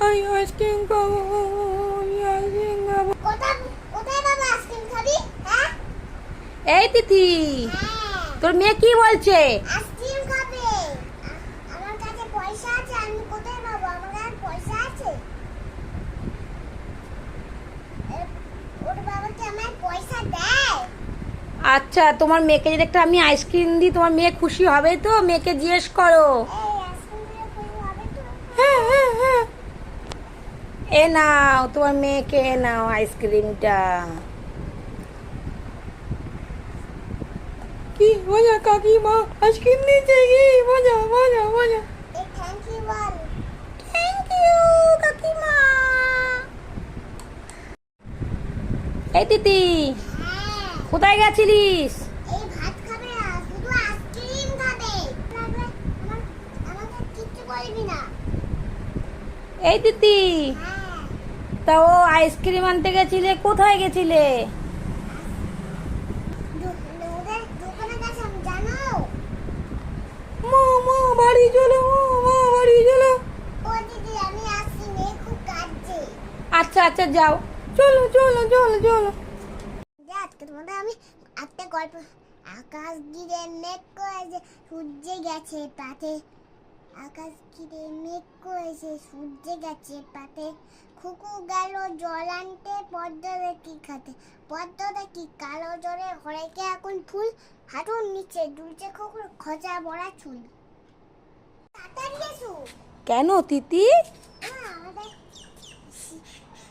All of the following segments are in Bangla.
আমি আইসক্রিম খাবো, আমি আইসক্রিম খাবো। কোথায় বাবা আইসক্রিম খাবি? হ্যাঁ এই তিথি, হ্যাঁ তোর মেয়ে কি বলছে? আইসক্রিম খাবে। আমার কাছে পয়সা আছে, আমি কোথায় পাবো? আমার কাছে পয়সা আছে। ওর বাবা কি আমায় পয়সা দেয়? আচ্ছা, তোমার মেয়েকে যদি একটা আমি আইসক্রিম দিই, তোমার মেয়ে খুশি হবে তো? মেয়েকে জিজ্ঞেস করো। এই আইসক্রিম দিয়ে খুশি হবে তো? হ্যাঁ হ্যাঁ হ্যাঁ, এ নাও তোমার মেয়েকে, এ নাও আইসক্রিমটা। কি মজা কাকিমা, আইসক্রিম দিয়েছে, কি মজা মজা মজা। এই থ্যাংক ইউ বল। থ্যাংক ইউ কাকিমা। এই তিতি, হ্যাঁ কোথায় গেছিলিস? এই ভাত খাবে না, শুধু আইসক্রিম খাবে। লাগবে আমাকে কিচ্ছু বলবি না। এই তিতি, হ্যাঁ তা ও আইসক্রিম আনতে গেছিলে, কোথায় গেছিলে? ওদের দোকানে গেছে, আমি জানো। মা মা বাড়ি চলো, মা বাড়ি চলো। ও দিদি আমি আসছি, মেয়ে খুব কাঁদছে। আচ্ছা আচ্ছা যাও, চলো চলো চলো চলো। যে আজকে তোমাদের আমি একটা গল্প। আকাশ ঘিরে মেঘ করেছে, সূর্য গেছে পাতে। আকাশ ঘিরে মেঘ করেছে, সূর্য গেছে পাতে। খুকু গেল জল আনতে, পদ্ম দেখি খাতে। পদ্ম দেখি কালো জলে হরেকে এখন ফুল। হাঁটুর নিচে দুলছে খুকুর খোঁজা ভরা চুল। তাড়াতাড়ি এসো। কেন তিতি? আমাদের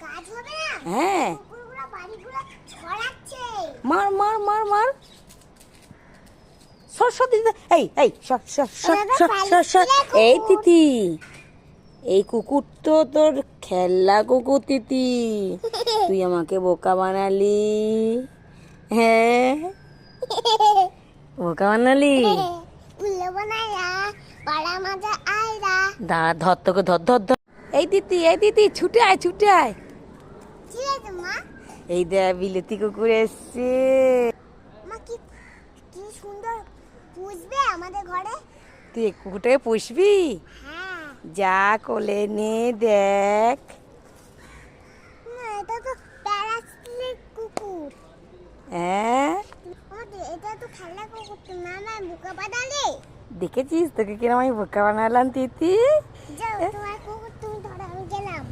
কাজ হবে না? হ্যাঁ, কুকুরগুলো বাড়িগুলো ছড়াচ্ছে। মার মার মার মার। সর সর দিদি, এই এই সর সর সর সর সর সর। এই তিতি, এই কুকুর তো তোর খেলনা কুকুর তিতি, তুই আমাকে বোকা বানালি। হ্যাঁ, বোকা বানালি। উল্লে বানায়া পাড়া মাজা আয়রা। দাঁড়া, ধর তোকে, ধর ধর ধর। এই তিতি, এই তিতি, ছুটে আয় ছুটে আয়। কি আছে মা? এই দে বিলেতি কুকুর এসছে। মা কি কি সুন্দর পুষবে আমাদের ঘরে। তুই এই কুকুরটাকে পুষবি? হ্যাঁ যা কোলে নে, দেখ। না, এটা তো প্যারাসিট কুকুর। হ্যাঁ, এটা তো খেলনা কুকুর, তো না না বুকা বাদালে। দেখেছিস তোকে কিরম আমি বোকা বানালাম তিতি? যাও তোমার কুকুর তুমি ধরো, আমি গেলাম।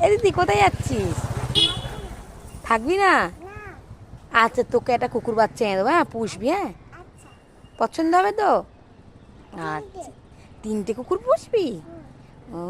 এই দিদি, কোথায় যাচ্ছিস? থাকবি না? না আচ্ছা, তোকে একটা কুকুর বাচ্চা এনে দেবো, হ্যাঁ পুষবি, হ্যাঁ আচ্ছা পছন্দ হবে তো? তিনটে। আচ্ছা, 3টে কুকুর পুষবি? ও